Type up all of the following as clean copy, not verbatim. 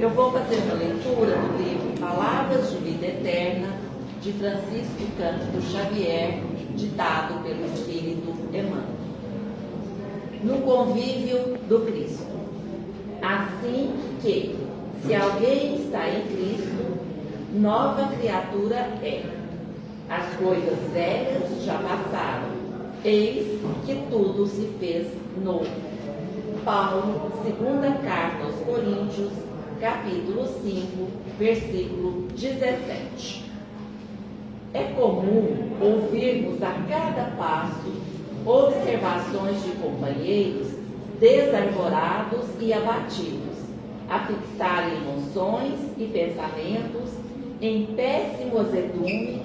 Eu vou fazer uma leitura do livro Palavras de Vida Eterna, de Francisco Cândido Xavier, ditado pelo Espírito Emmanuel. No convívio do Cristo. Assim que, se alguém está em Cristo, nova criatura é. As coisas velhas já passaram, eis que tudo se fez novo. Paulo, segunda carta aos Coríntios, capítulo 5, versículo 17. É comum ouvirmos a cada passo observações de companheiros desarvorados e abatidos, a fixarem emoções e pensamentos em péssimo azedume,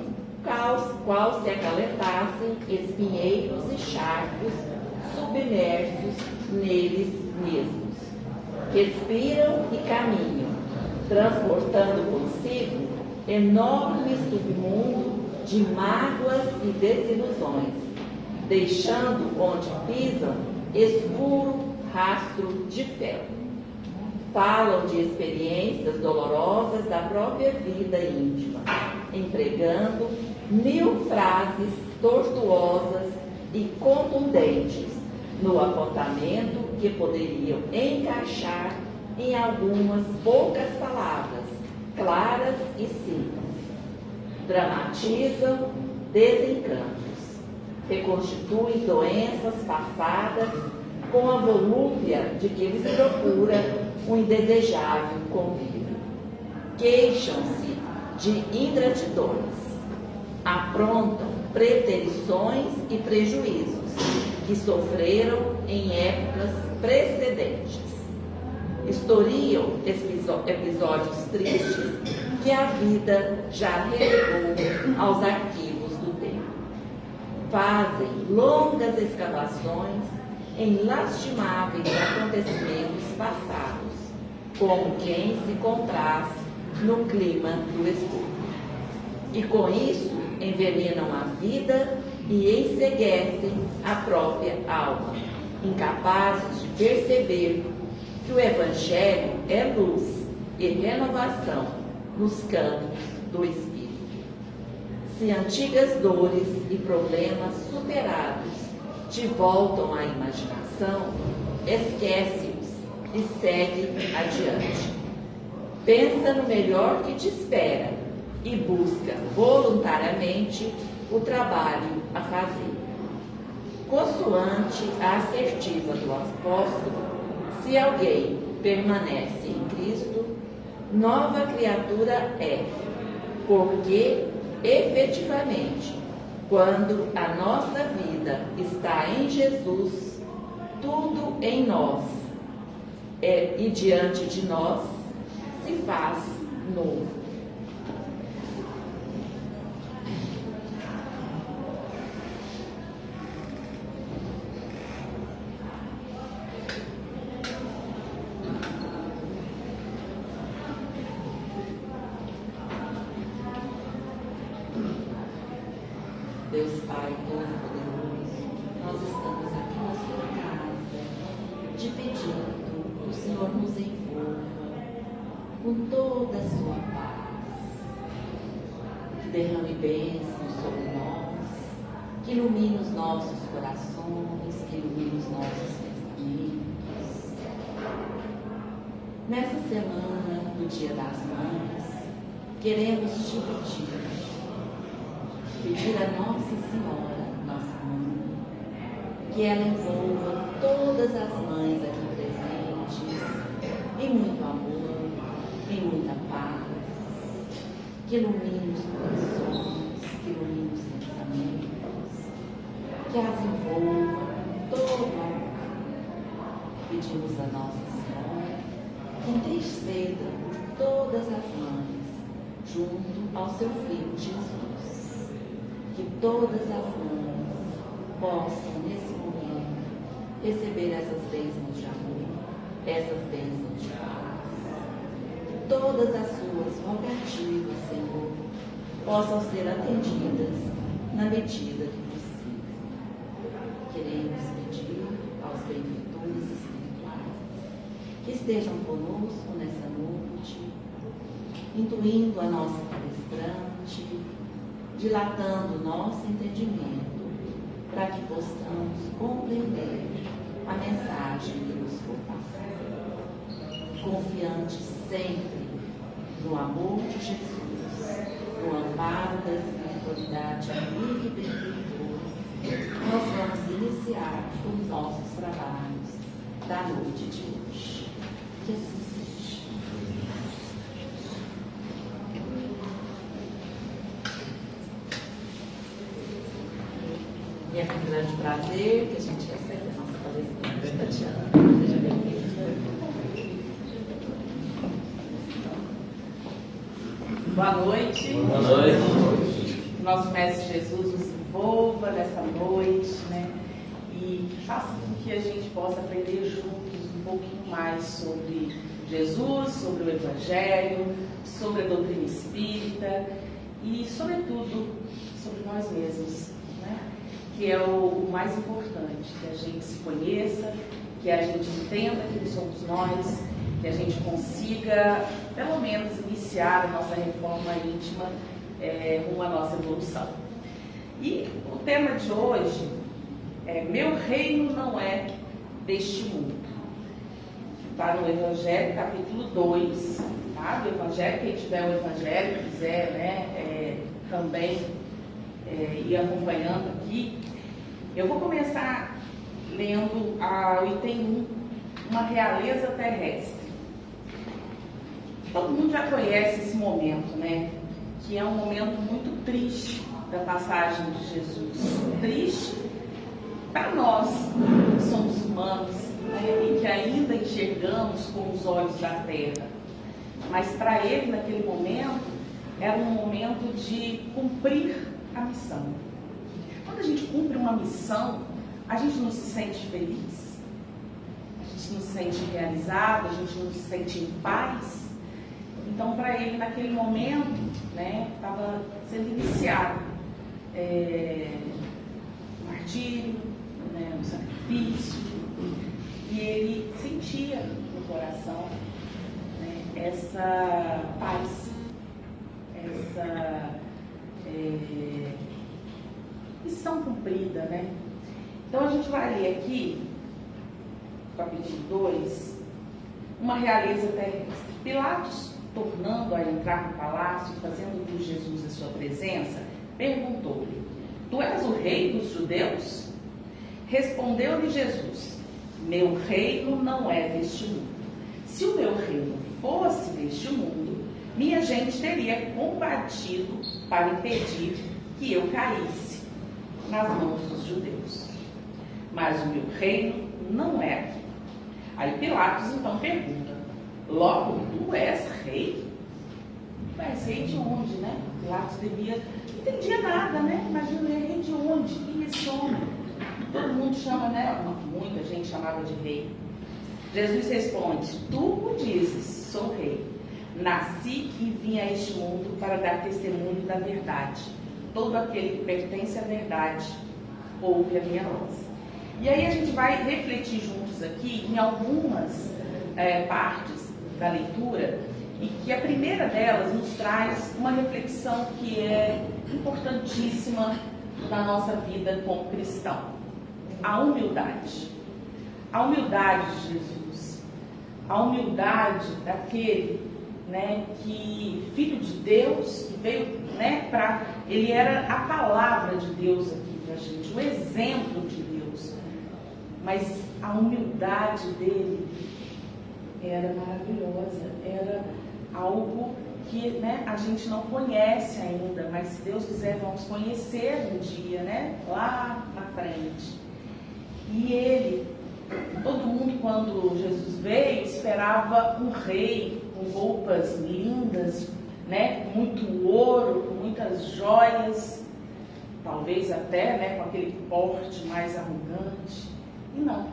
qual se acalentassem espinheiros e charcos submersos neles mesmos. Respiram e caminham, transportando consigo enorme submundo de mágoas e desilusões, deixando onde pisam escuro rastro de fel. Falam de experiências dolorosas da própria vida íntima, empregando 1000 frases tortuosas e contundentes no apontamento que poderiam encaixar em algumas poucas palavras, claras e simples. Dramatizam desencantos, reconstituem doenças passadas com a volúpia de que lhes procura um indesejável convívio. Queixam-se de ingratidões, aprontam preterições e prejuízos que sofreram em épocas precedentes. Historiam episódios tristes que a vida já relegou aos arquivos do tempo. Fazem longas escavações em lastimáveis acontecimentos passados, como quem se compraz no clima do escuro. E com isso envenenam a vida e enceguecem a própria alma, incapazes de perceber que o Evangelho é luz e renovação nos campos do Espírito. Se antigas dores e problemas superados te voltam à imaginação, esquece-os e segue adiante. Pensa no melhor que te espera e busca voluntariamente o trabalho a fazer. Consoante a assertiva do apóstolo, se alguém permanece em Cristo, nova criatura é, porque, efetivamente, quando a nossa vida está em Jesus, tudo em nós e diante de nós se faz novo. Deus Pai Todo-Poderoso, nós estamos aqui na sua casa, te pedindo que o Senhor nos envolva com toda a sua paz, que derrame bênçãos sobre nós, que ilumine os nossos corações, que ilumine os nossos pensamentos. Nessa semana do Dia das Mães, queremos te pedir a Nossa Senhora, nossa mãe, que ela envolva todas as mães aqui presentes em muito amor, em muita paz, que ilumine os corações, que ilumine os pensamentos, que as envolva todo amor. Pedimos a Nossa Senhora que interceda por todas as mães junto ao seu Filho Jesus. Que todas as mães possam, nesse momento, receber essas bênçãos de amor, essas bênçãos de paz. Que todas as suas rogativas, Senhor, possam ser atendidas na medida do possível. Queremos pedir aos benfeitores espirituais que estejam conosco nessa noite, intuindo a nossa palestrante, dilatando o nosso entendimento, para que possamos compreender a mensagem que nos for passada, confiante sempre no amor de Jesus, no amparo da espiritualidade amiga e benfeitora. Nós vamos iniciar os nossos trabalhos da noite de hoje. Que assim seja. E é com grande prazer que a gente recebe a nossa palestrante, Tatiana. Seja bem-vinda. Boa noite. Boa noite. Nosso Mestre Jesus nos envolva nessa noite, né? E faça com que a gente possa aprender juntos um pouquinho mais sobre Jesus, sobre o Evangelho, sobre a doutrina espírita e, sobretudo, sobre nós mesmos, né? Que é o mais importante, que a gente se conheça, que a gente entenda quem somos nós, que a gente consiga, pelo menos, iniciar a nossa reforma íntima rumo à nossa evolução. E o tema de hoje é: meu reino não é deste mundo. Está no Evangelho, capítulo 2, tá? Do Evangelho, quem tiver o Evangelho, quiser, né, também ir acompanhando aqui. Eu vou começar lendo o item 1, uma realeza terrestre. Todo mundo já conhece esse momento, né? Que é um momento muito triste da passagem de Jesus. Triste para nós, que somos humanos, né? E que ainda enxergamos com os olhos da terra. Mas para ele, naquele momento, era um momento de cumprir a missão. Quando a gente cumpre uma missão, a gente não se sente feliz, a gente não se sente realizado, a gente não se sente em paz. Então, para ele, naquele momento, né, estava sendo iniciado o martírio, né, o sacrifício, e ele sentia no coração, né, essa paz, essa missão cumprida, né? Então, a gente vai ler aqui, capítulo 2, uma realeza terrestre. Pilatos, tornando a entrar no palácio, fazendo vir Jesus à sua presença, perguntou-lhe: tu és o rei dos judeus? Respondeu-lhe Jesus: meu reino não é deste mundo. Se o meu reino fosse deste mundo, minha gente teria combatido para impedir que eu caísse nas mãos dos judeus. Mas o meu reino não é aqui. Aí Pilatos então pergunta: logo, tu és rei? Tu és rei de onde, né? Pilatos não entendia nada, né? Imagina, ele é rei de onde? Quem é esse homem? Todo mundo chama, né? Muita gente chamava de rei. Jesus responde: tu o dizes, sou rei. Nasci e vim a este mundo para dar testemunho da verdade. Todo aquele que pertence à verdade ouve a minha voz. E aí a gente vai refletir juntos aqui em algumas partes da leitura, e que a primeira delas nos traz uma reflexão que é importantíssima na nossa vida como cristão: a humildade. A humildade de Jesus, a humildade daquele, né, que filho de Deus, que veio, né, ele era a palavra de Deus aqui para a gente, o exemplo de Deus, mas a humildade dele era maravilhosa, era algo que, né, a gente não conhece ainda, mas se Deus quiser vamos conhecer um dia, né, lá na frente. E ele, todo mundo quando Jesus veio esperava um rei com roupas lindas, né, com muito ouro, com muitas joias, talvez até, né, com aquele porte mais arrogante. E não,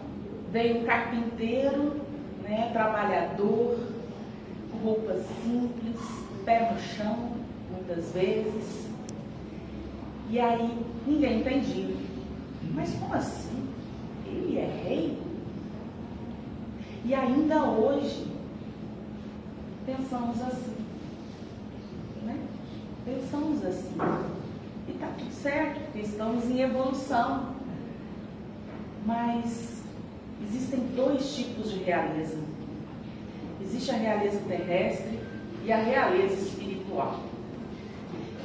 veio um carpinteiro, né, trabalhador, com roupas simples, pé no chão, muitas vezes. E aí ninguém entendia. Mas como assim? Ele é rei? E ainda hoje, pensamos assim, né? Pensamos assim. E está tudo certo, porque estamos em evolução. Mas existem dois tipos de realeza. Existe a realeza terrestre e a realeza espiritual.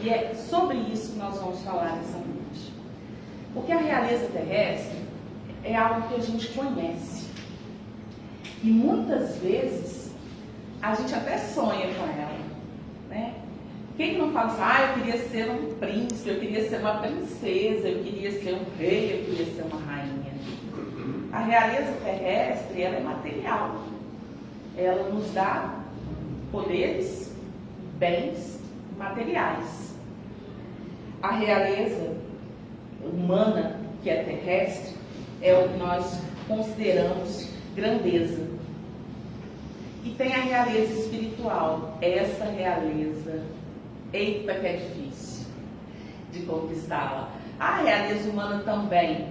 E é sobre isso que nós vamos falar nessa noite. Porque a realeza terrestre é algo que a gente conhece. E muitas vezes a gente até sonha com ela, né? Quem não fala assim, eu queria ser um príncipe, eu queria ser uma princesa, eu queria ser um rei, eu queria ser uma rainha. A realeza terrestre, ela é material. Ela nos dá poderes, bens materiais. A realeza humana, que é terrestre, é o que nós consideramos grandeza. E tem a realeza espiritual. Essa realeza, eita que é difícil de conquistá-la. A realeza humana também,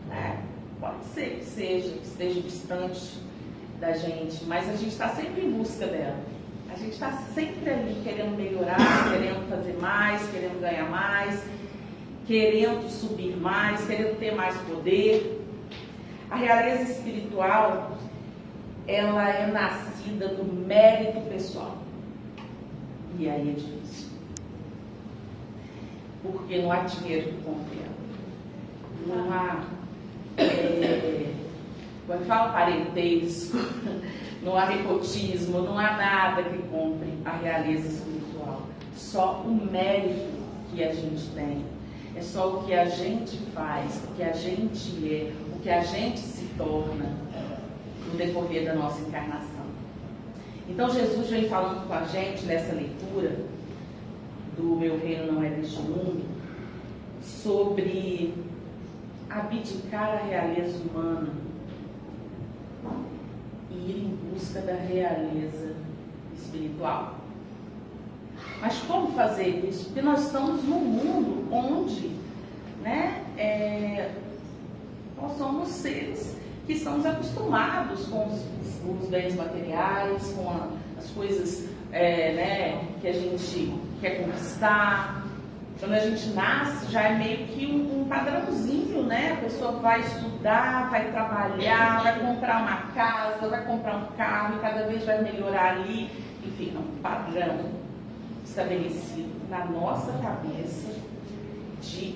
né? Pode ser que seja, que esteja distante da gente, mas a gente está sempre em busca dela. A gente está sempre ali querendo melhorar, querendo fazer mais, querendo ganhar mais, querendo subir mais, querendo ter mais poder. A realeza espiritual, ela é nascida do mérito pessoal. E aí é difícil. Porque não há dinheiro que compre ela. Não há, quando fala parentesco, não há nepotismo, não há nada que compre a realeza espiritual. Só o mérito que a gente tem. É só o que a gente faz, o que a gente é, o que a gente se torna no decorrer da nossa encarnação. Então Jesus vem falando com a gente nessa leitura do Meu Reino Não É Deste Mundo sobre abdicar a realeza humana e ir em busca da realeza espiritual. Mas como fazer isso? Porque nós estamos num mundo onde, né, nós somos seres que estamos acostumados com os bens materiais, com as coisas que a gente quer conquistar. Quando a gente nasce, já é meio que um padrãozinho, né? A pessoa vai estudar, vai trabalhar, vai comprar uma casa, vai comprar um carro e cada vez vai melhorar ali. Enfim, é um padrão estabelecido na nossa cabeça de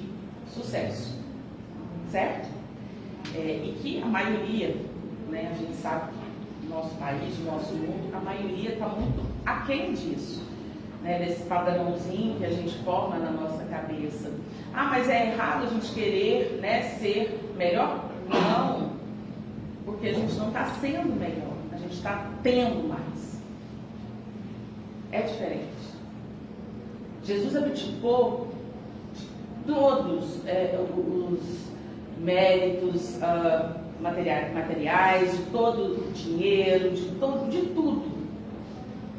sucesso, certo? E que a maioria, né, a gente sabe que no nosso país, no nosso mundo, a maioria está muito aquém disso, né, desse padrãozinho que a gente forma na nossa cabeça. Mas é errado a gente querer, né, ser melhor? Não, porque a gente não está sendo melhor, a gente está tendo mais. É diferente. Jesus abdicou de todos os méritos materiais, de todo o dinheiro, de tudo.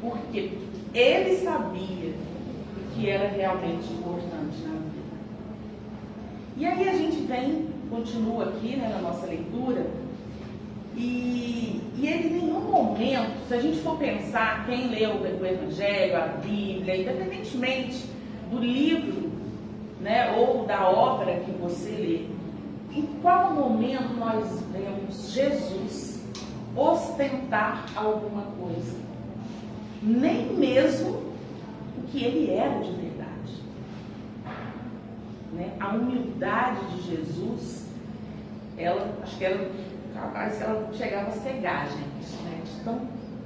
Porque ele sabia o que era realmente importante na vida. E aí a gente continua aqui, né, na nossa leitura, e ele em nenhum momento, se a gente for pensar, quem leu o Evangelho, a Bíblia, independentemente do livro, né, ou da obra que você lê, em qual momento nós vemos Jesus ostentar alguma coisa? Nem mesmo o que ele era de verdade. Né? A humildade de Jesus, acho que ela chegava a cegar, gente, né?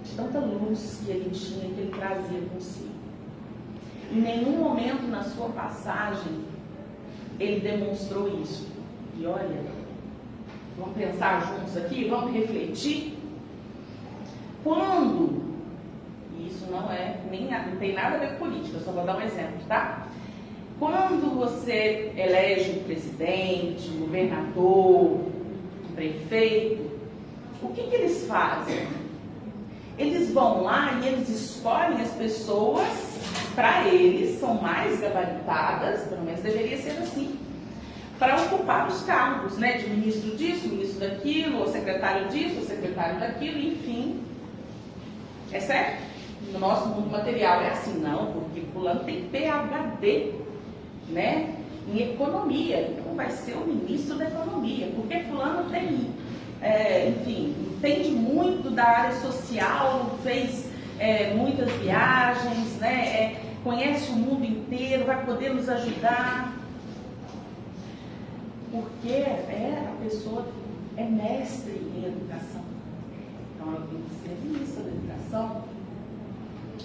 de tanta luz que ele tinha, que ele trazia consigo. Em nenhum momento na sua passagem ele demonstrou isso. E olha, vamos pensar juntos aqui, vamos refletir. Quando, e isso não tem nada a ver com política, eu só vou dar um exemplo, tá? Quando você elege um presidente, um governador, um prefeito, o que eles fazem? Eles vão lá e eles escolhem as pessoas, para eles, são mais gabaritadas, pelo menos deveria ser assim, para ocupar os cargos, né, de ministro disso, ministro daquilo, ou secretário disso, ou secretário daquilo, enfim. É certo? No nosso mundo material é assim, não, porque fulano tem PhD, né, em economia, então vai ser o ministro da economia, porque fulano tem, enfim, entende muito da área social, fez muitas viagens, né, conhece o mundo inteiro, vai poder nos ajudar. Porque a pessoa é mestre em educação. Então ela tem que ser ministra da educação.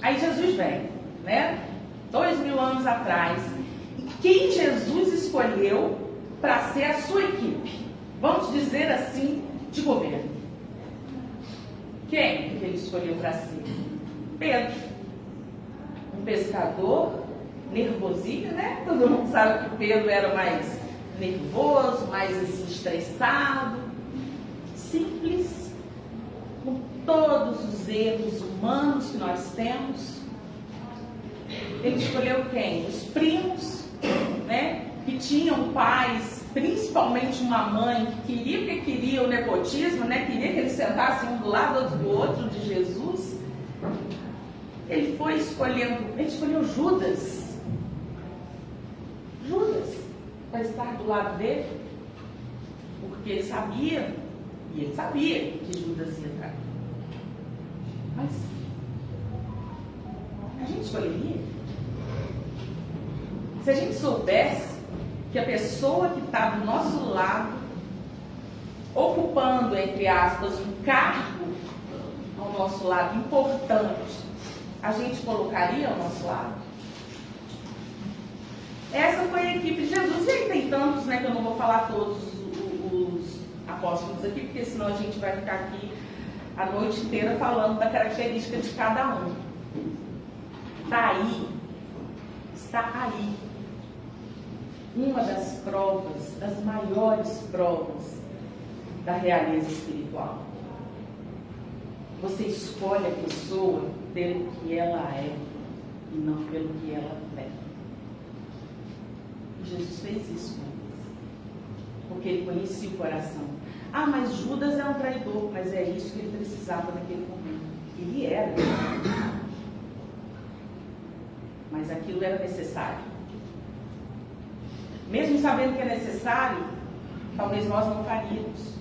Aí Jesus vem, né? 2000 anos atrás. E quem Jesus escolheu para ser a sua equipe? Vamos dizer assim, de governo. Quem que ele escolheu para ser? Pedro. Um pescador nervosinho, né? Todo mundo sabe que Pedro era mais nervoso, mais assim, estressado, simples, com todos os erros humanos que nós temos. Ele escolheu quem? Os primos, né, que tinham pais, principalmente uma mãe que queria o nepotismo, né, queria que eles sentassem um do lado do outro de Jesus. Ele foi escolhendo, ele escolheu Judas para estar do lado dele, porque ele sabia que Judas ia trair. Mas a gente escolheria? Se a gente soubesse que a pessoa que está do nosso lado, ocupando, entre aspas, um cargo ao nosso lado importante, a gente colocaria ao nosso lado? Essa foi a equipe de Jesus. E aí tem tantos, né, que eu não vou falar todos os apóstolos aqui, porque senão a gente vai ficar aqui a noite inteira falando da característica de cada um. Está aí uma das provas, das maiores provas da realeza espiritual. Você escolhe a pessoa pelo que ela é e não pelo que ela tem. Jesus fez isso com eles, porque ele conhecia o coração. Ah, mas Judas é um traidor, mas é isso que ele precisava naquele momento. Ele era, mas aquilo era necessário. Mesmo sabendo que é necessário, talvez nós não faríamos,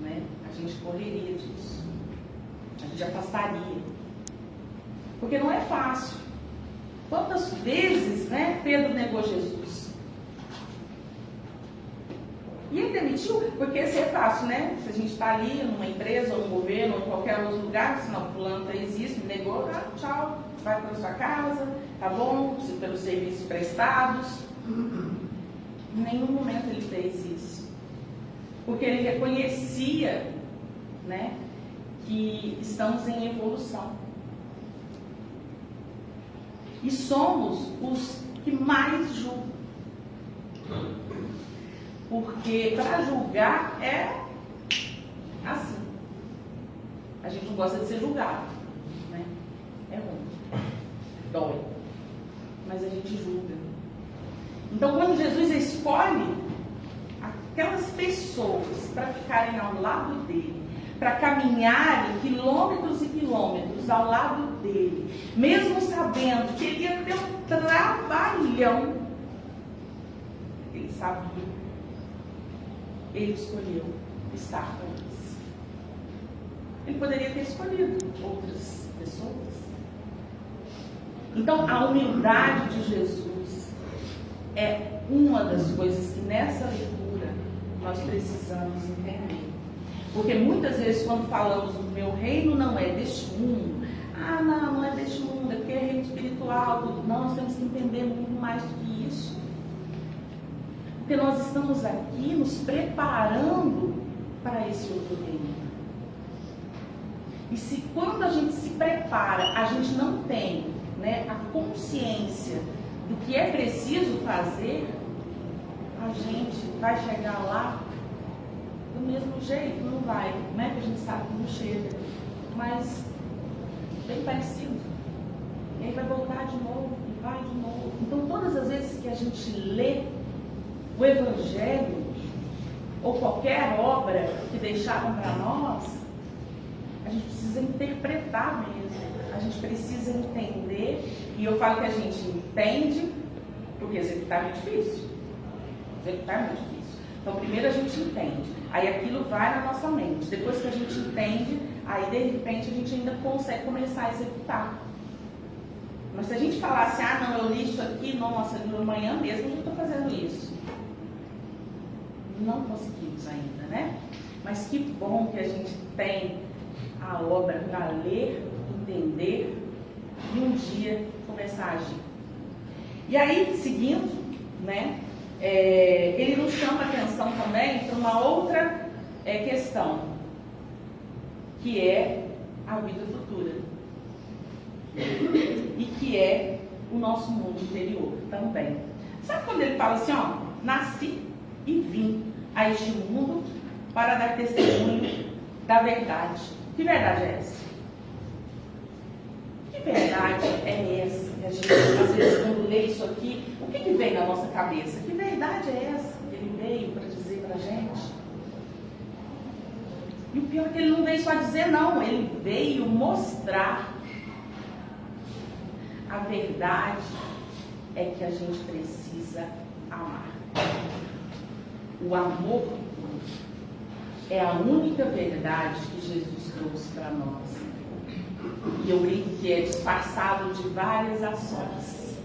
né? A gente correria disso, a gente afastaria, porque não é fácil. Quantas vezes, né, Pedro negou Jesus? E ele demitiu, porque isso é fácil, né? Se a gente está ali numa empresa, ou no governo, ou em qualquer outro lugar, se não, fulano fez isso, me negou, tchau, vai para sua casa, tá bom, pelos serviços prestados. Em nenhum momento ele fez isso. Porque ele reconhecia, né, que estamos em evolução. E somos os que mais julgam. Porque para julgar é assim. A gente não gosta de ser julgado, né? É ruim. Dói. Mas a gente julga. Então, quando Jesus escolhe aquelas pessoas para ficarem ao lado dele, para caminharem quilômetros e quilômetros ao lado dele, mesmo sabendo que ele ia ter um trabalhão, ele sabia, ele escolheu estar com eles. Ele poderia ter escolhido outras pessoas. Então, a humildade de Jesus é uma das coisas que nessa leitura nós precisamos entender. Porque muitas vezes quando falamos o meu reino não é deste mundo, não é deste mundo, é porque é reino espiritual, tudo. Não, nós temos que entender muito mais do que isso. Porque nós estamos aqui nos preparando para esse outro reino. E se quando a gente se prepara, a gente não tem, né, a consciência do que é preciso fazer, a gente vai chegar lá do mesmo jeito, não vai, né? Que a gente sabe que não chega, mas bem parecido. E aí vai voltar de novo, e vai de novo. Então, todas as vezes que a gente lê o Evangelho, ou qualquer obra que deixaram para nós, a gente precisa interpretar mesmo. A gente precisa entender, e eu falo que a gente entende, porque executar é muito difícil. Executar é muito difícil. Então, primeiro a gente entende, aí aquilo vai na nossa mente. Depois que a gente entende, aí de repente a gente ainda consegue começar a executar. Mas se a gente falasse, não, eu li isso aqui, nossa, amanhã mesmo eu estou fazendo isso. Não conseguimos ainda, né? Mas que bom que a gente tem a obra para ler, entender e um dia começar a agir. E aí, seguindo, né, ele nos chama a atenção também para uma outra questão, que é a vida futura. E que é o nosso mundo interior também. Sabe quando ele fala assim, nasci e vim a este mundo para dar testemunho da verdade. Que verdade é essa? Que verdade é essa? Que a gente, às vezes, quando lê isso aqui, o que vem na nossa cabeça? Que verdade é essa que ele veio para dizer para a gente? E o pior é que ele não veio só dizer, não. Ele veio mostrar. A verdade é que a gente precisa amar. O amor é a única verdade que Jesus trouxe para nós. E eu brinco que é disfarçado de várias ações.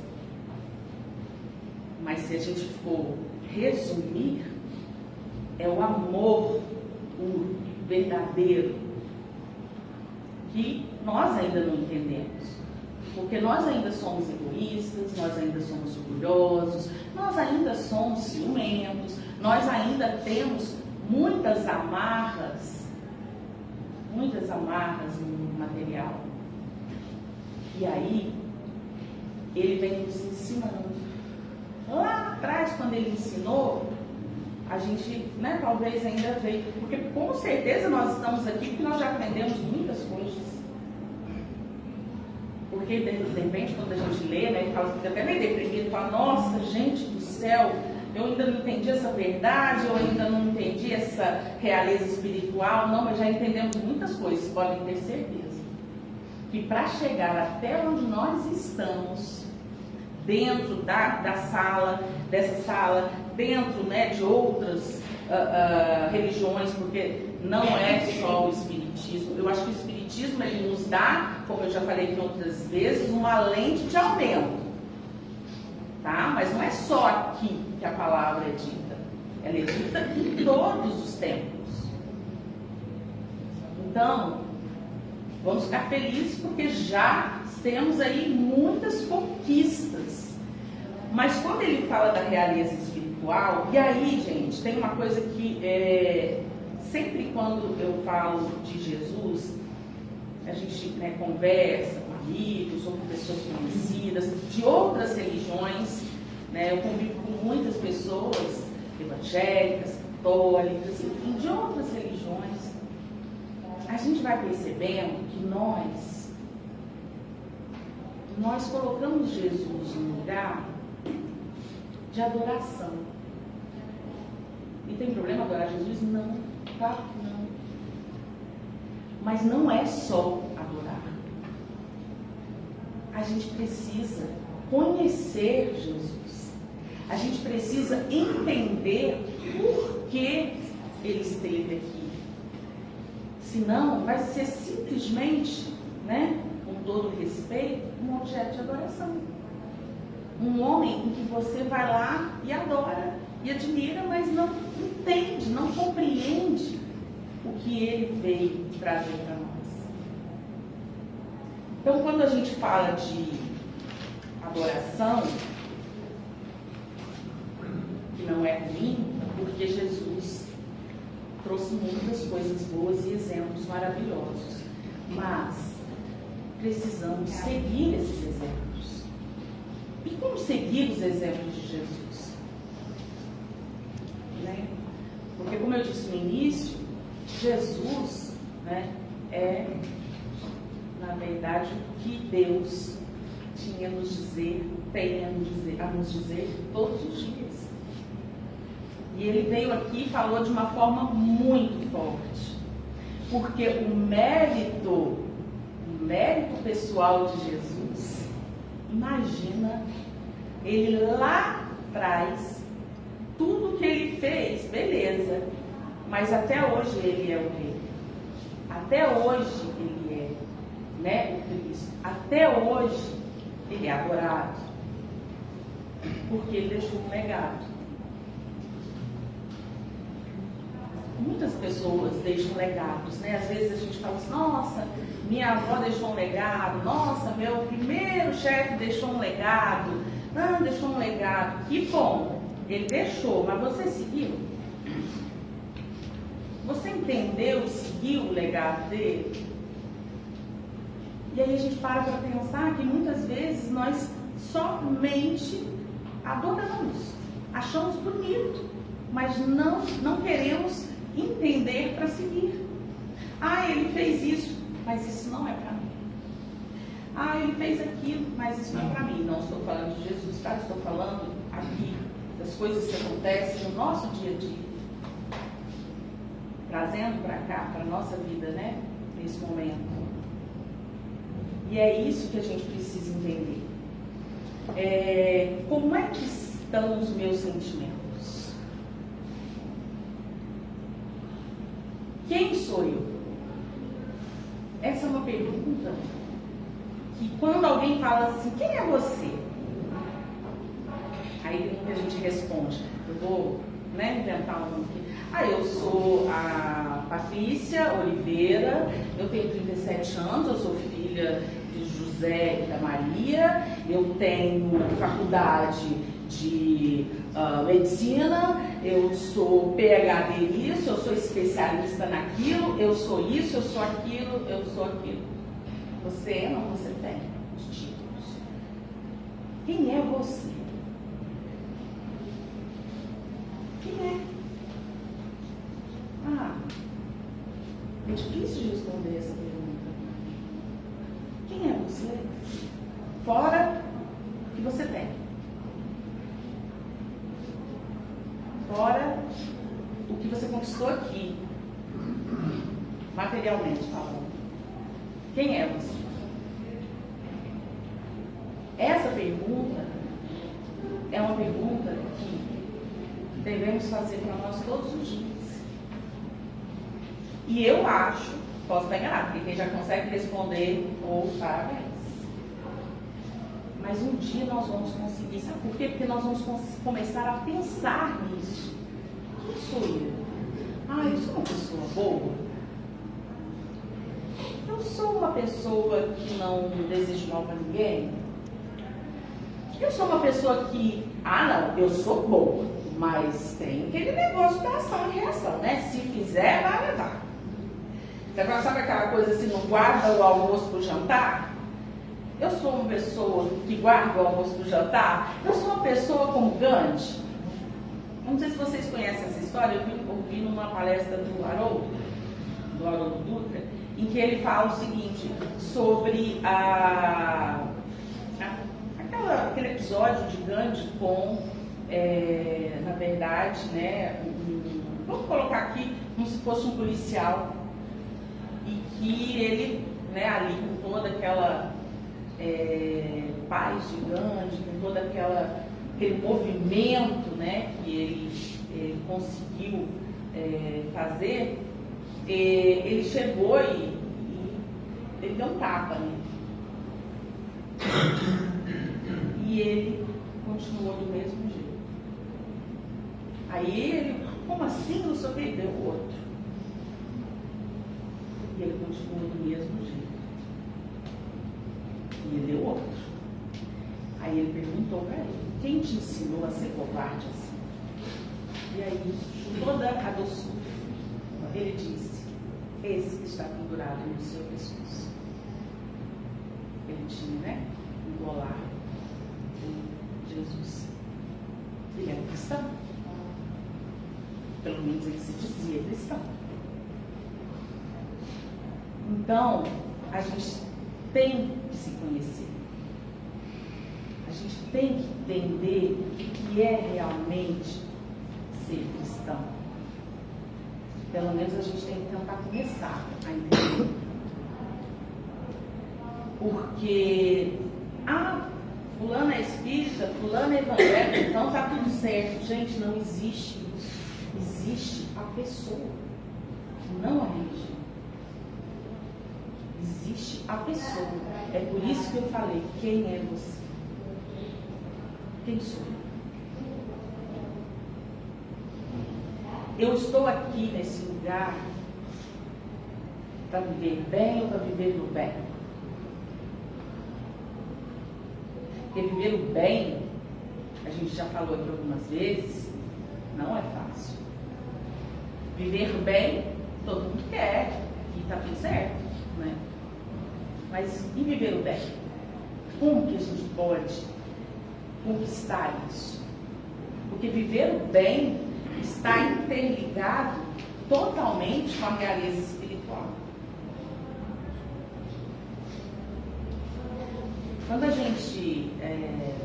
Mas se a gente for resumir, é o amor, o verdadeiro, que nós ainda não entendemos. Porque nós ainda somos egoístas, nós ainda somos orgulhosos, nós ainda somos ciumentos, nós ainda temos muitas amarras no material. E aí, ele vem nos ensinando. Lá atrás, quando ele ensinou, a gente, talvez ainda veio, porque com certeza nós estamos aqui porque nós já aprendemos muitas coisas. Porque de repente, quando a gente lê, e fala, fica até meio deprimido, fala, nossa, gente do céu, eu ainda não entendi essa verdade, eu ainda não entendi essa realeza espiritual. Não, mas já entendemos muitas coisas, podem ter certeza. Que para chegar até onde nós estamos, dentro dessa sala, dentro de outras religiões, porque não é só o Espiritismo. Eu acho que o Espiritismo ele nos dá, como eu já falei aqui outras vezes, uma lente de aumento. Tá? Mas não é só aqui que a palavra é dita. Ela é dita em todos os tempos. Então, vamos ficar felizes porque já temos aí muitas conquistas. Mas quando ele fala da realeza espiritual, e aí, gente, tem uma coisa que sempre quando eu falo de Jesus, a gente conversa com amigos ou com pessoas conhecidas de outras religiões, eu convivo com muitas pessoas evangélicas, católicas, enfim, de outras religiões. A gente vai percebendo que nós colocamos Jesus no lugar de adoração. E tem problema adorar Jesus? Não, claro que não. Mas não é só adorar. A gente precisa conhecer Jesus. A gente precisa entender por que ele esteve aqui. Senão, vai ser simplesmente, com todo respeito, um objeto de adoração. Um homem em que você vai lá e adora, e admira, mas não entende, não compreende o que ele veio trazer para nós. Então, quando a gente fala de adoração, que não é ruim, porque Jesus trouxe muitas coisas boas e exemplos maravilhosos, mas precisamos seguir esses exemplos. E como seguir os exemplos de Jesus? Porque, como eu disse no início, Jesus é, na verdade, o que Deus tinha a nos dizer, tem a nos dizer todos os dias. E ele veio aqui e falou de uma forma muito forte. Porque o mérito pessoal de Jesus, imagina, ele lá atrás, tudo que ele fez, beleza, mas até hoje ele é o rei. Até hoje ele é, né, o Cristo. Até hoje ele é adorado. Porque ele deixou um legado. Muitas pessoas deixam legados, né? Às vezes a gente fala assim, nossa, minha avó deixou um legado, nossa, meu primeiro chefe deixou um legado, deixou um legado. Que bom, ele deixou, mas você seguiu? Você entendeu e seguiu o legado dele? E aí a gente para pensar que muitas vezes nós somente adoramos, achamos bonito, mas não queremos entender para seguir. Ele fez isso, mas isso não é para mim. Ele fez aquilo, mas isso não é para mim. Não estou falando de Jesus, tá? Estou falando aqui das coisas que acontecem no nosso dia a dia, trazendo para cá, para a nossa vida, né? Nesse momento. E é isso que a gente precisa entender. Como é que estão os meus sentimentos? Quem sou eu? Essa é uma pergunta que quando alguém fala assim, quem é você? Aí muita gente responde, eu vou inventar um nome aqui. Eu sou a Patrícia Oliveira, eu tenho 37 anos, eu sou filha de José e da Maria, eu tenho faculdade de medicina, eu sou PhD nisso, eu sou especialista naquilo, eu sou isso, eu sou aquilo, eu sou aquilo. Você não, você tem os títulos. Quem é você? Quem é? É difícil de responder essa pergunta. Quem é você? Fora o que você tem. Fora o que você conquistou aqui, materialmente falando. Quem é você? Essa pergunta é uma pergunta que devemos fazer para nós todos os dias. E eu acho, posso estar enganado, porque quem já consegue responder, parabéns. Mas um dia nós vamos conseguir, sabe por quê? Porque nós vamos começar a pensar nisso. Quem sou eu? Eu sou uma pessoa boa? Eu sou uma pessoa que não deseja mal para ninguém? Eu sou uma pessoa que, eu sou boa, mas tem aquele negócio da ação e reação, né? Se fizer, vai levar. Você sabe aquela coisa assim, não guarda o almoço para o jantar? Eu sou uma pessoa que guarda o almoço para o jantar. Eu sou uma pessoa como Gandhi. Não sei se vocês conhecem essa história. Eu ouvi numa palestra do Haroldo Dutra, em que ele fala o seguinte sobre aquele episódio de Gandhi com, na verdade, vamos colocar aqui como se fosse um policial, e que ele, ali com toda aquela paz de Gandhi, com todo aquele movimento, que ele conseguiu fazer, ele chegou e ele deu um tapa, e ele continuou do mesmo jeito. Aí ele, como assim, não sei o que, ele deu outro. E ele continuou do mesmo jeito. E ele deu outro. Aí ele perguntou para ele, quem te ensinou a ser covarde assim? E aí, com toda a doçura, ele disse, esse que está pendurado no seu pescoço. Ele tinha, um colar de Jesus. Ele era cristão. Pelo menos ele se dizia cristão. Então, a gente tem que se conhecer. A gente tem que entender o que é realmente ser cristão? Pelo menos a gente tem que tentar começar a entender. Porque, fulano é espírita, fulano é evangélico, então tá tudo certo. Gente, não existe isso. Existe a pessoa, não a religião. Existe a pessoa. É por isso que eu falei, quem é você? Quem sou eu? Eu estou aqui nesse lugar para viver bem ou para viver do bem? Porque viver o bem, a gente já falou aqui algumas vezes, não é fácil. Viver bem, todo mundo quer, e está tudo certo, né? Mas e viver o bem? Como que a gente pode conquistar isso? Porque viver o bem está interligado totalmente com a realeza espiritual. Quando a gente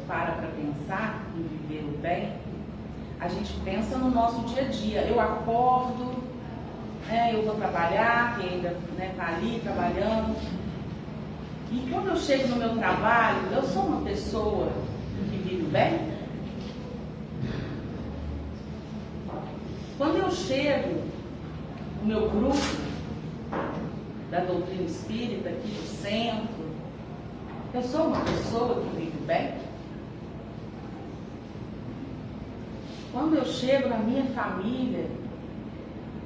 para pensar em viver o bem, a gente pensa no nosso dia a dia. Eu acordo, eu vou trabalhar, que ainda está ali trabalhando. E quando eu chego no meu trabalho, eu sou uma pessoa que vive bem? Quando eu chego no meu grupo da doutrina espírita, aqui do centro, eu sou uma pessoa que vive bem? Quando eu chego na minha família,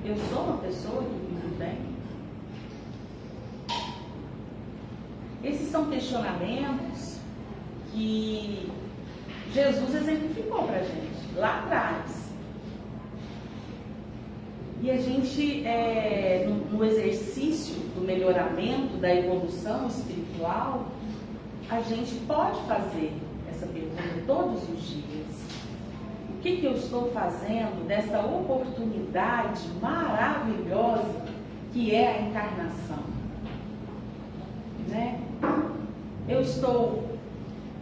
eu sou uma pessoa que vive bem? Esses são questionamentos que Jesus exemplificou para a gente lá atrás. E a gente, no exercício do melhoramento, da evolução espiritual, a gente pode fazer essa pergunta todos os dias. O que eu estou fazendo dessa oportunidade maravilhosa que é a encarnação? Né? Eu estou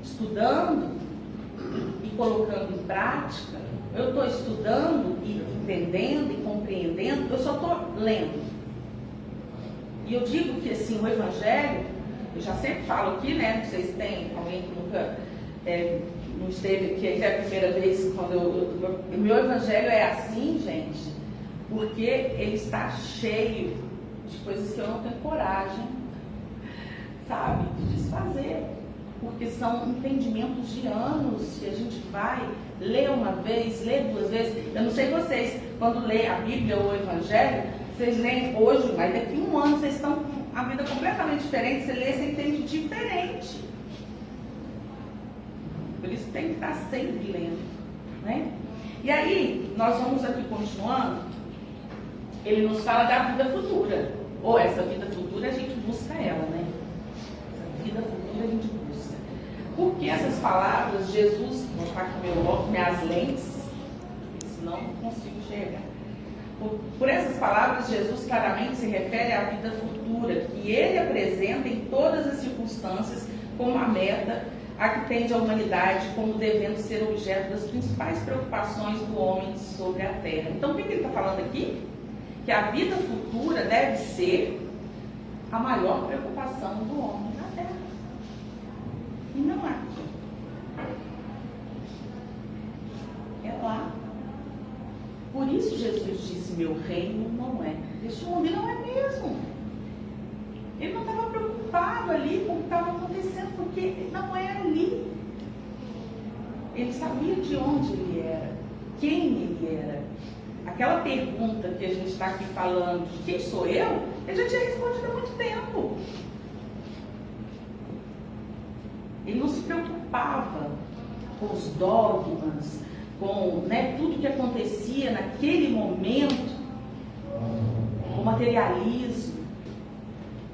estudando e colocando em prática, eu estou estudando e entendendo e compreendendo, eu só estou lendo. E eu digo que assim, o Evangelho, eu já sempre falo aqui, né? Vocês têm alguém que nunca não esteve aqui, que é a primeira vez quando o meu Evangelho é assim, gente, porque ele está cheio de coisas que eu não tenho coragem, sabe, de desfazer, porque são entendimentos de anos que a gente vai ler uma vez, ler duas vezes. Eu não sei vocês, quando lê a Bíblia ou o Evangelho, vocês leem hoje, mas daqui a um ano vocês estão com a vida completamente diferente, você lê, você entende diferente. Por isso tem que estar sempre lendo, né? E aí, nós vamos aqui continuando, ele nos fala da vida futura, ou essa vida futura a gente busca ela, né? Essa vida futura a gente busca. Porque essas palavras, Jesus, vou estar com minhas lentes, senão não consigo enxergar. Por essas palavras, Jesus claramente se refere à vida futura, que ele apresenta em todas as circunstâncias como a meta a que tende a humanidade, como devendo ser objeto das principais preocupações do homem sobre a Terra. Então, o que ele está falando aqui? Que a vida futura deve ser a maior preocupação do homem na Terra. E não aqui. É lá. Por isso Jesus disse, meu reino não é deste mundo. E não é mesmo. Ele não estava preocupado ali com o que estava acontecendo, porque não era ali. Ele sabia de onde ele era, quem ele era. Aquela pergunta que a gente está aqui falando, de quem sou eu, ele já tinha respondido há muito tempo. Ele não se preocupava com os dogmas, com tudo que acontecia naquele momento, o materialismo,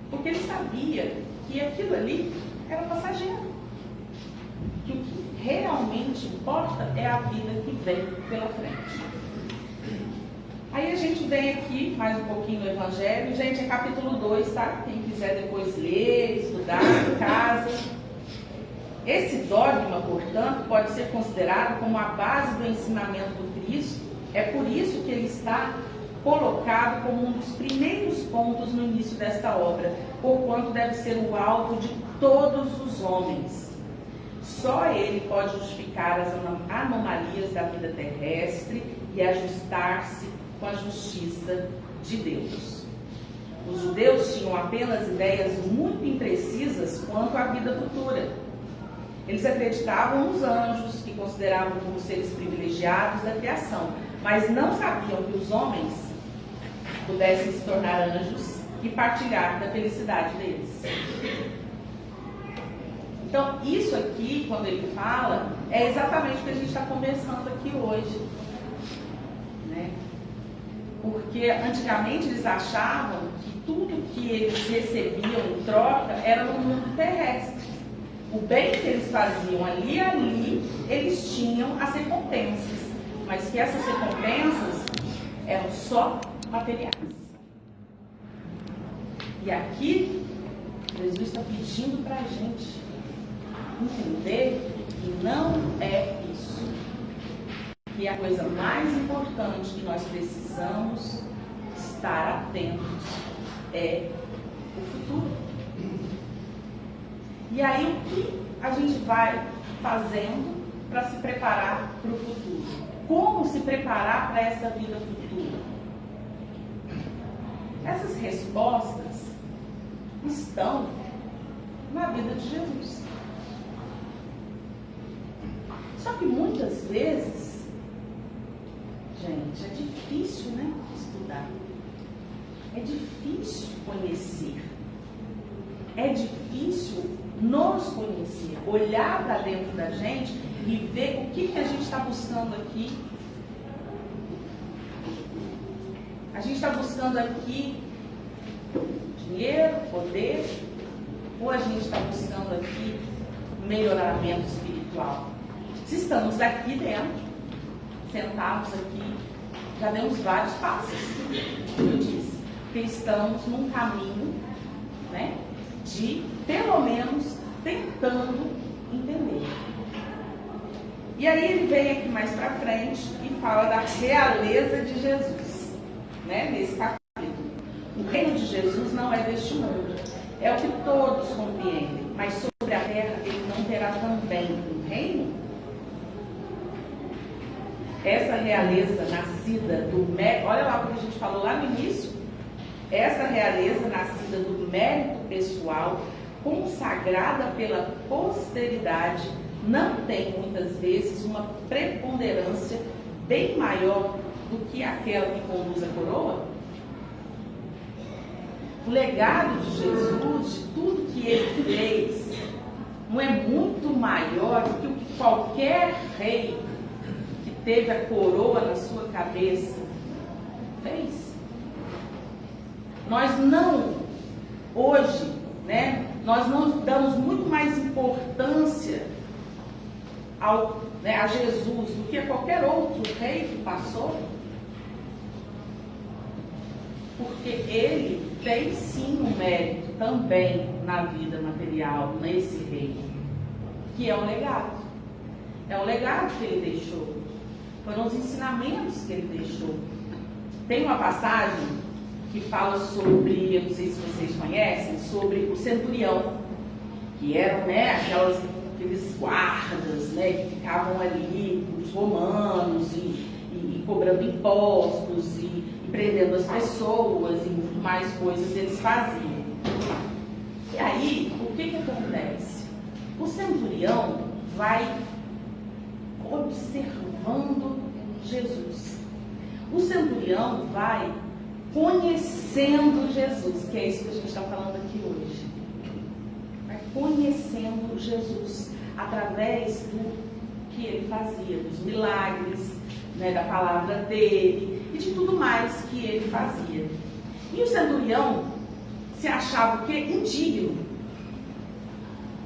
porque ele sabia que aquilo ali era passageiro, que o que realmente importa é a vida que vem pela frente. Aí a gente vem aqui mais um pouquinho no Evangelho, gente, é capítulo 2, tá? Quem quiser depois ler, estudar em casa. Esse dogma, portanto, pode ser considerado como a base do ensinamento do Cristo É por isso que ele está colocado como um dos primeiros pontos no início desta obra, porquanto deve ser o alvo de todos os homens. Só ele pode justificar as anomalias da vida terrestre e ajustar-se com a justiça de Deus. Os judeus tinham apenas ideias muito imprecisas quanto à vida futura. Eles acreditavam nos anjos, que consideravam como seres privilegiados da criação, mas não sabiam que os homens pudessem se tornar anjos e partilhar da felicidade deles. Então, isso aqui, quando ele fala, é exatamente o que a gente está conversando aqui hoje, né? Porque antigamente eles achavam que tudo que eles recebiam em troca era no mundo terrestre. O bem que eles faziam ali eles tinham as recompensas, mas que essas recompensas eram só materiais. E aqui, Jesus está pedindo para a gente entender que não é isso. Que a coisa mais importante que nós precisamos estar atentos é o futuro. E aí, o que a gente vai fazendo para se preparar para o futuro? Como se preparar para essa vida futura? Essas respostas estão na vida de Jesus. Só que muitas vezes, gente, é difícil, né, estudar. É difícil conhecer. É difícil nos conhecer, olhar para dentro da gente e ver o que a gente está buscando aqui. A gente está buscando aqui dinheiro, poder, ou a gente está buscando aqui melhoramento espiritual? Se estamos aqui dentro, sentados aqui, já demos vários passos, como eu disse, porque estamos num caminho, né, de, pelo menos, tentando entender. E aí ele vem aqui mais para frente e fala da realeza de Jesus, né, nesse capítulo. O reino de Jesus não é deste mundo, é o que todos compreendem, mas sobre a terra ele não terá também um reino. Essa realeza nascida do mérito, olha lá o que a gente falou lá no início, essa realeza nascida do mérito pessoal, consagrada pela posteridade, não tem muitas vezes uma preponderância bem maior do que aquela que conduz a coroa? O legado de Jesus, de tudo que ele fez, não é muito maior do que o que qualquer rei que teve a coroa na sua cabeça fez. Nós não, hoje, né, nós não damos muito mais importância a Jesus do que a qualquer outro rei que passou, porque ele tem sim um mérito também na vida material, nesse reino, que é um legado. É um legado que ele deixou. Foram os ensinamentos que ele deixou. Tem uma passagem que fala sobre, eu não sei se vocês conhecem, sobre o centurião, que eram, né, aqueles guardas, né, que ficavam ali, os romanos, e cobrando impostos, e prendendo as pessoas, e muito mais coisas eles faziam. E aí, o que acontece? O centurião vai observando Jesus. O centurião vai conhecendo Jesus, que é isso que a gente está falando aqui hoje. Vai conhecendo Jesus através do que ele fazia, dos milagres, né, da palavra dele e de tudo mais que ele fazia. E o centurião se achava o quê? Indigno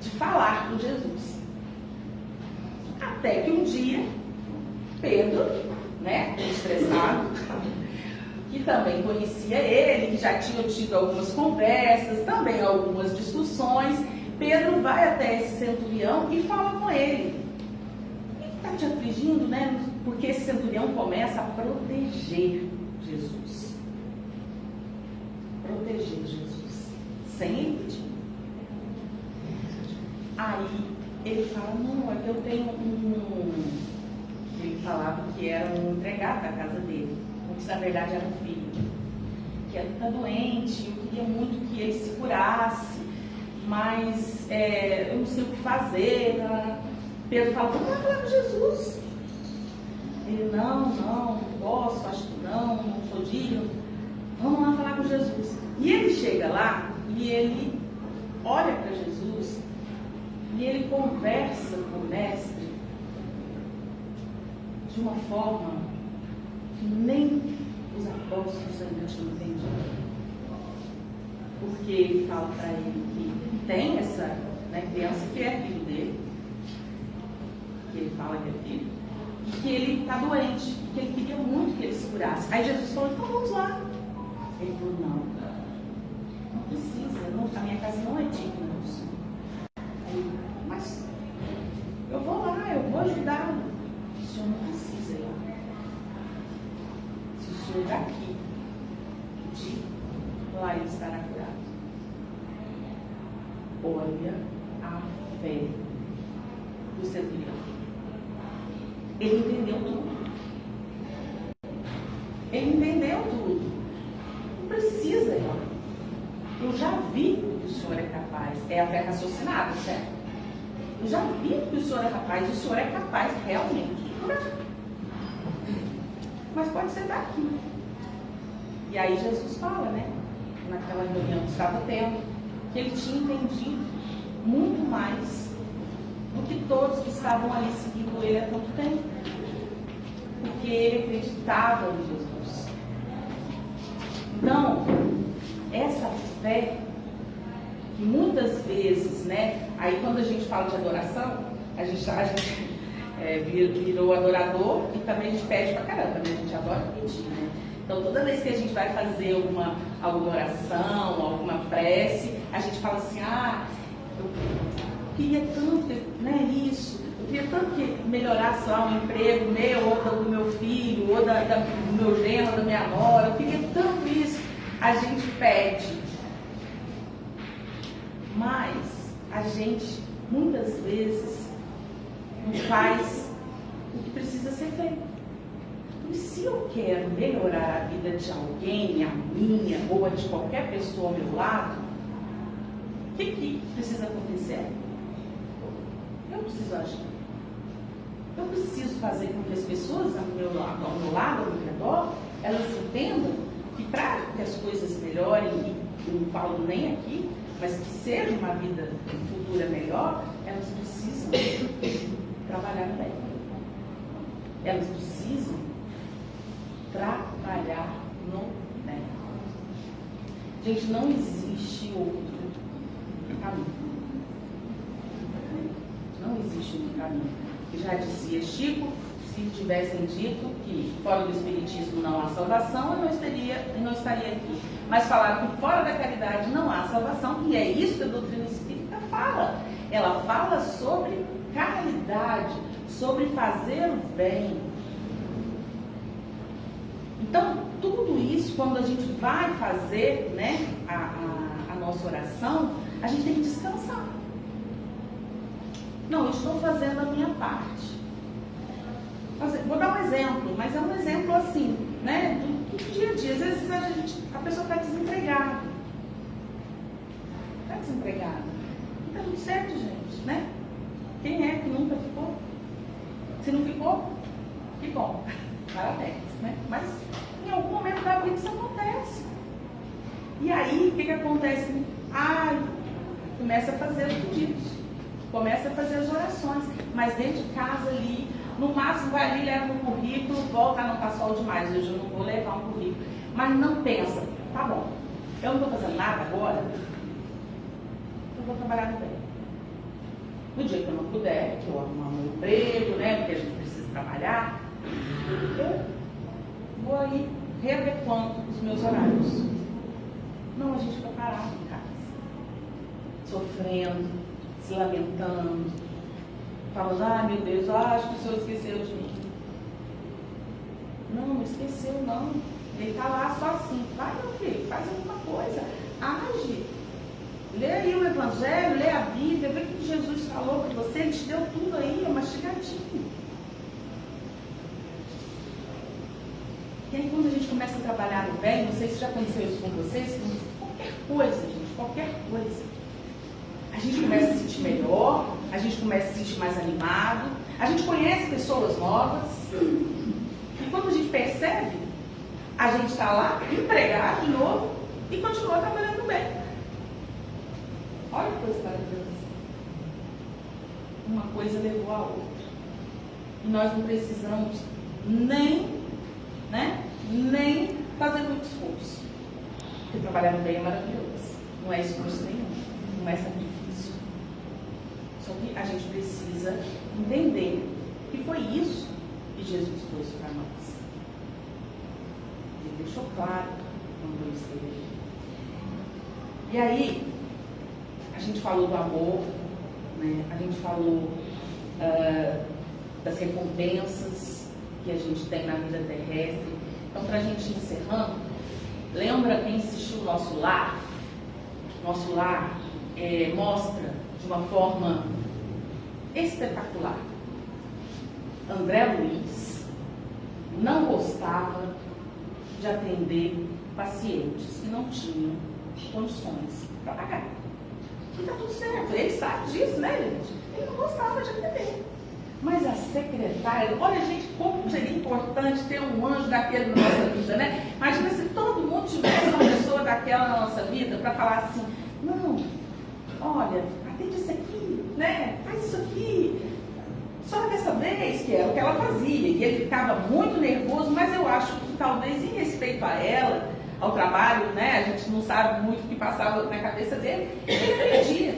de falar com Jesus. Até que um dia, Pedro, né, estressado, que também conhecia ele, que já tinha tido algumas conversas, também algumas discussões, Pedro vai até esse centurião e fala com ele. O que está está te afligindo, né? Porque esse centurião começa a proteger Jesus. Proteger Jesus. Sem ele pedir. Aí ele fala, não, é que eu tenho Ele falava que era um empregado da casa dele, mas na verdade era um filho, que está doente, eu queria muito que ele se curasse, mas eu não sei o que fazer. Pedro fala, vamos lá falar com Jesus. Ele, não posso, acho que não sou digno. Vamos lá falar com Jesus. E ele chega lá e ele olha para Jesus e ele conversa com o mestre de uma forma que nem os apóstolos ainda tinham entendido. Porque ele fala para ele que tem essa criança que é filho dele, que ele fala que é filho, e que ele está doente, e que ele queria muito que ele se curasse. Aí Jesus falou, então vamos lá. Ele falou, não precisa, a minha casa não é digna do Senhor. Aí, mas eu vou lá, eu vou ajudá-lo. O Senhor não precisa ir lá. Se o Senhor daqui pedir, lá ele estará curado. Olha a fé do centurião. Ele entendeu tudo. Ele entendeu tudo. Não precisa ir lá. Eu já vi que o Senhor é capaz. É a fé raciocinada, certo? Eu já vi que o Senhor é capaz. O Senhor é capaz realmente de curar. Mas pode ser daqui. E aí Jesus fala, naquela reunião que estava tendo, que ele tinha entendido muito mais do que todos que estavam ali seguindo ele há tanto tempo. Porque ele acreditava em Jesus. Então, essa fé, que muitas vezes, aí quando a gente fala de adoração, a gente virou adorador e também a gente pede pra caramba, A gente adora pedir, Então, toda vez que a gente vai fazer alguma oração, alguma prece, a gente fala assim, eu queria tanto, isso, eu queria tanto que melhorasse lá o emprego meu, ou do meu filho, ou do meu genro, da minha nora, eu queria tanto isso. A gente pede, mas a gente, muitas vezes, não faz o que precisa ser feito. E se eu quero melhorar a vida de alguém, a minha, ou a de qualquer pessoa ao meu lado, o que precisa acontecer? Eu preciso agir. Eu preciso fazer com que as pessoas ao meu lado, ao meu redor, elas entendam que para que as coisas melhorem, e eu não falo nem aqui, mas que seja uma vida futura melhor, elas precisam trabalhar no bem. Elas precisam trabalhar no bem. Gente, não existe outro caminho. Não existe outro caminho. Já dizia Chico, se tivessem dito que fora do Espiritismo não há salvação, eu não estaria aqui. Mas falaram que fora da caridade não há salvação, e é isso que a doutrina espírita fala. Ela fala sobre caridade, sobre fazer o bem. Então, tudo isso, quando a gente vai fazer a nossa oração, a gente tem que descansar. Não, eu estou fazendo a minha parte. Vou dar um exemplo, mas é um exemplo assim, do dia a dia. Às vezes a pessoa está desempregada. Está desempregada. Não está tudo certo, gente, Quem é que nunca ficou? Se não ficou, que bom. Parabéns, Mas em algum momento da vida isso acontece. E aí, o que acontece? Começa a fazer os pedidos. Começa a fazer as orações. Mas dentro de casa ali, no máximo vai ali, leva um currículo, volta, não está sol demais, hoje eu não vou levar um currículo. Mas não pensa, tá bom, eu não estou fazendo nada agora, eu vou trabalhar no bem. No dia que eu não puder, que eu arrumar um emprego, porque a gente precisa trabalhar, eu vou aí readequando os meus horários. Não, a gente fica parado em casa, sofrendo, se lamentando. falando, ah, meu Deus, eu acho que o Senhor esqueceu de mim. Não esqueceu não. Ele está lá só assim. Vai, meu filho, faz alguma coisa. Age. Lê aí o Evangelho, lê a Bíblia, vê o que Jesus falou para você, ele te deu tudo aí, é mastigadinho. E aí quando a gente começa a trabalhar no bem, não sei se já aconteceu isso com vocês, qualquer coisa, gente, qualquer coisa. A gente começa a se sentir melhor, a gente começa a se sentir mais animado, a gente conhece pessoas novas, e quando a gente percebe, a gente está lá, empregado de novo, e continua trabalhando bem. Olha que coisa maravilhosa. Uma coisa levou a outra. E nós não precisamos nem fazer muito esforço. Porque trabalhar no bem é maravilhoso. Não é esforço nenhum. Não é sacrifício. Só que a gente precisa entender que foi isso que Jesus trouxe para nós. Ele deixou claro quando ele esteve. E aí, a gente falou do amor, né? A gente falou das recompensas que a gente tem na vida terrestre. Então, para a gente ir encerrando, lembra quem assistiu o Nosso Lar? Nosso Lar mostra de uma forma espetacular. André Luiz não gostava de atender pacientes que não tinham condições para pagar. E está tudo certo, ele sabe disso, né, gente? Ele não gostava de atender. Mas a secretária, olha, gente, como seria importante ter um anjo daquele na nossa vida, né? Imagina se todo mundo tivesse uma pessoa daquela na nossa vida para falar assim, não, olha, atende isso aqui, né? Faz isso aqui. Só dessa vez, que era o que ela fazia. E ele ficava muito nervoso, mas eu acho que talvez em respeito a ela, ao trabalho, né? A gente não sabe muito o que passava na cabeça dele, ele atendia.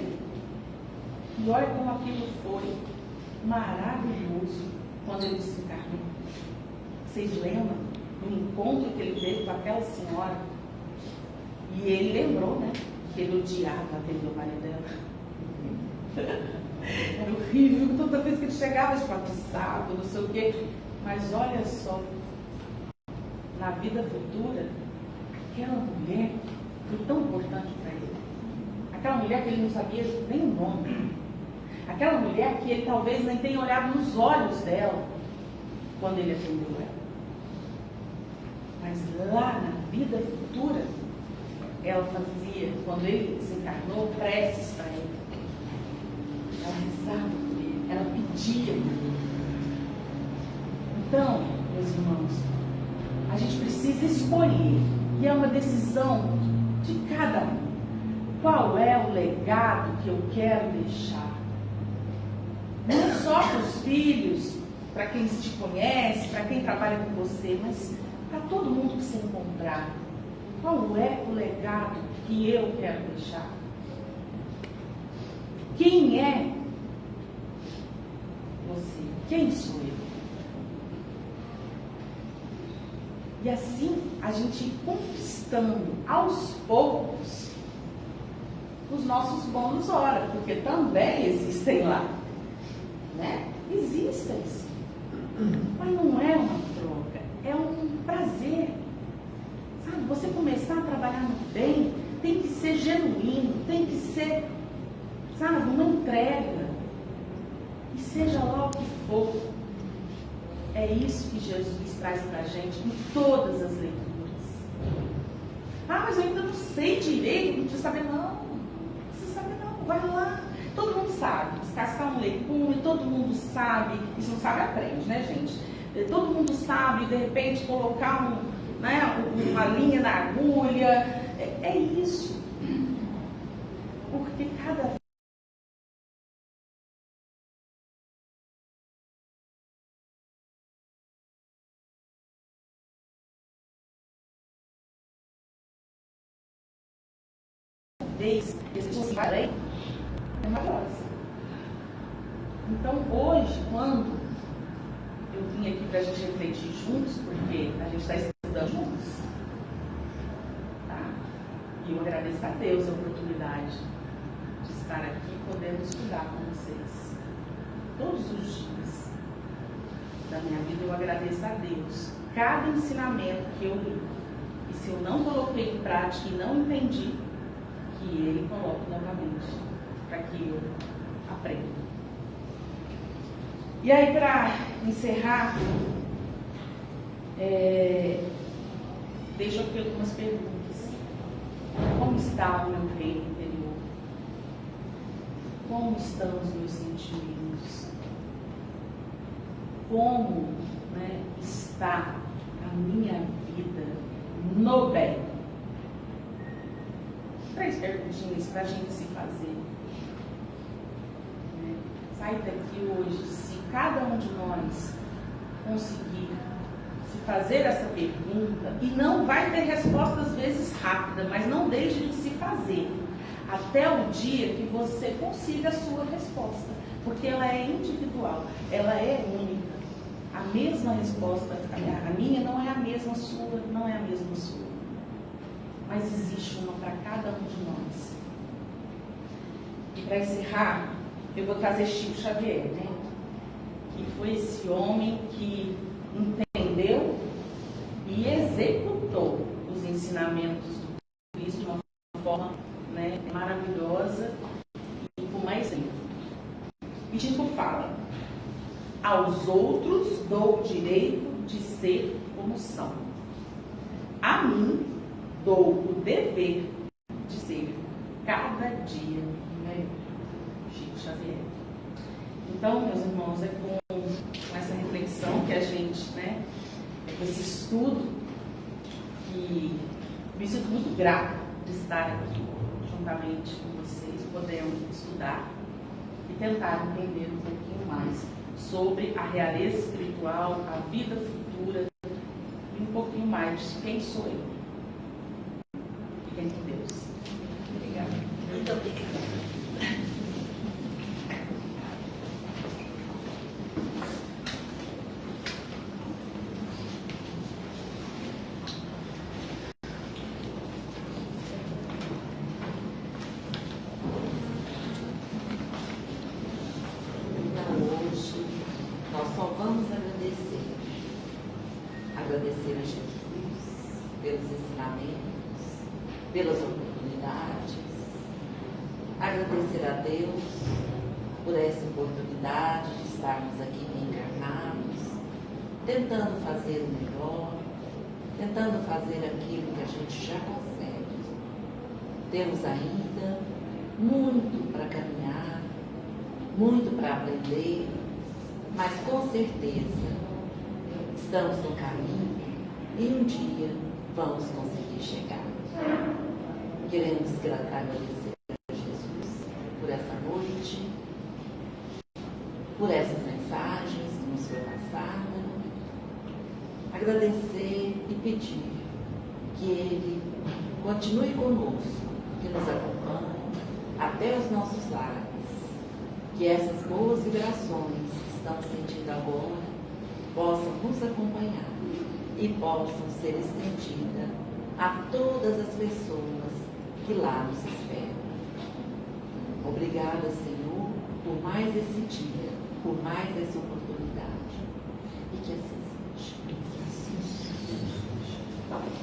E olha como aquilo foi maravilhoso quando ele se encarnou. Vocês lembram do encontro que ele teve com aquela senhora? E ele lembrou, né? Que ele odiava atender o marido dela. Era horrível, toda vez que ele chegava esfatizado, não sei o quê. Mas olha só, na vida futura, aquela mulher foi tão importante para ele. Aquela mulher que ele não sabia nem o nome. Aquela mulher que ele talvez nem tenha olhado nos olhos dela quando ele atendeu ela. Mas lá na vida futura, ela fazia, quando ele se encarnou, preces para ele. Ela rezava por ele, ela pedia por ele. Então, meus irmãos, a gente precisa escolher, e é uma decisão de cada um. Qual é o legado que eu quero deixar? Não só para os filhos, para quem te conhece, para quem trabalha com você, mas para todo mundo que se encontrar. Qual é o legado que eu quero deixar? Quem é você? Quem sou eu? E assim a gente ir conquistando aos poucos os nossos bônus hora, porque também existem lá, né? Existem, mas não é uma troca, é um prazer. Sabe, você começar a trabalhar no bem tem que ser genuíno, tem que ser, sabe, uma entrega. E seja lá o que for, é isso que Jesus traz pra gente em todas as leituras. Ah, mas eu ainda não sei direito, não precisa saber não. Não precisa saber não, vai lá. Todo mundo sabe, descascar um legume, todo mundo sabe, e se não sabe aprende, né, gente? Todo mundo sabe, de repente, colocar uma linha na agulha, é isso. Porque cada vez que se vai é maravilhosa. Então hoje, quando eu vim aqui para a gente refletir juntos, porque a gente está estudando juntos, tá? E eu agradeço a Deus a oportunidade de estar aqui podendo estudar com vocês. todos os dias da minha vida eu agradeço a Deus. Cada ensinamento que eu li, e se eu não coloquei em prática e não entendi, que Ele coloque novamente, para que eu aprenda. E aí, para encerrar, deixo aqui algumas perguntas. Como está o meu reino interior? Como estão os meus sentimentos? Como, está a minha vida no bem? 3 perguntinhas para a gente se fazer. Sai daqui hoje, se cada um de nós conseguir se fazer essa pergunta, e não vai ter resposta às vezes rápida, mas não deixe de se fazer até o dia que você consiga a sua resposta, porque ela é individual, ela é única. A mesma resposta, a minha não é a mesma sua, não é a mesma sua, mas existe uma para cada um de nós. E para encerrar, eu vou trazer Chico Xavier, que foi esse homem que entendeu e executou os ensinamentos do Cristo de uma forma maravilhosa e com maestria. E Chico fala: aos outros dou o direito de ser como são. A mim dou o dever de ser cada dia melhor. Chico Xavier. Então, meus irmãos, é com essa reflexão que a gente, com esse estudo, que me sinto muito grata de estar aqui juntamente com vocês, podendo estudar e tentar entender um pouquinho mais sobre a realeza espiritual, a vida futura e um pouquinho mais de quem sou eu. Fiquem com Deus. Obrigada. Muito obrigada. Agradecer a Jesus pelos ensinamentos, pelas oportunidades, agradecer a Deus por essa oportunidade de estarmos aqui reencarnados, tentando fazer o melhor, tentando fazer aquilo que a gente já consegue. Temos ainda muito para caminhar, muito para aprender, mas com certeza estamos no caminho e um dia vamos conseguir chegar. Queremos agradecer a Jesus por essa noite, por essas mensagens que nos foi passada. Agradecer e pedir que Ele continue conosco, que nos acompanhe até os nossos lares. Que essas boas vibrações que estamos sentindo agora possam nos acompanhar e possam ser estendidas a todas as pessoas que lá nos esperam. Obrigada, Senhor, por mais esse dia, por mais essa oportunidade. E que assim seja.